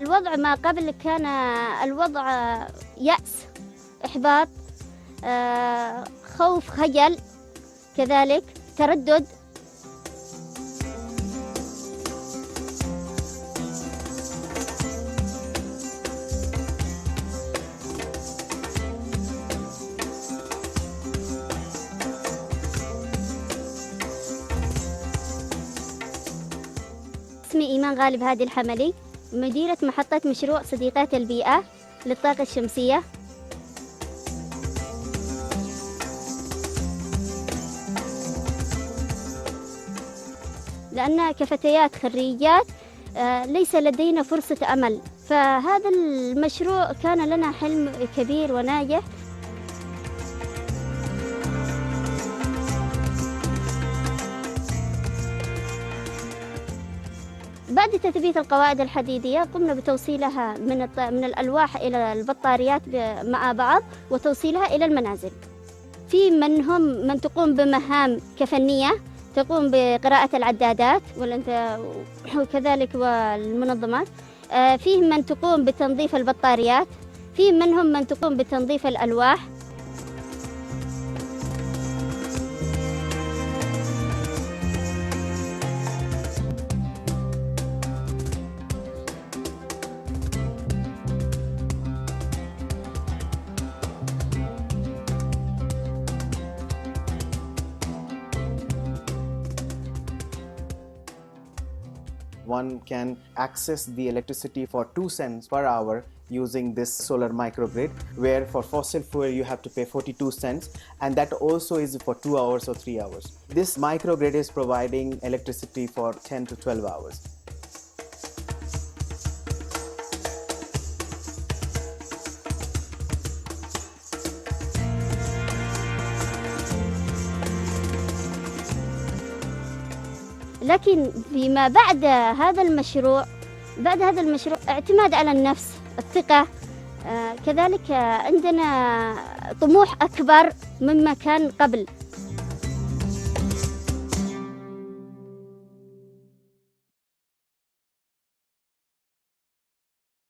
الوضع ما قبل كان الوضع يأس، إحباط، خوف، خجل، كذلك تردد. اسمي إيمان غالب هادي الحملي، مديرة محطة مشروع صديقات البيئة للطاقة الشمسية. لأن كفتيات خريجات ليس لدينا فرصة أمل، فهذا المشروع كان لنا حلم كبير وناجح. بعد تثبيت القواعد الحديدية قمنا بتوصيلها من الألواح إلى البطاريات مع بعض وتوصيلها إلى المنازل. في من تقوم بمهام كفنية، تقوم بقراءة العدادات وكذلك والمنظمات. فيه من تقوم بتنظيف البطاريات، في منهم من تقوم بتنظيف الألواح. One can access the electricity for 2 cents per hour using this solar microgrid, where for fossil fuel you have to pay 42 cents, and that also is for 2 hours or 3 hours. This microgrid is providing electricity for 10 to 12 hours. لكن فيما بعد هذا المشروع اعتماد على النفس، الثقة، كذلك عندنا طموح أكبر مما كان قبل.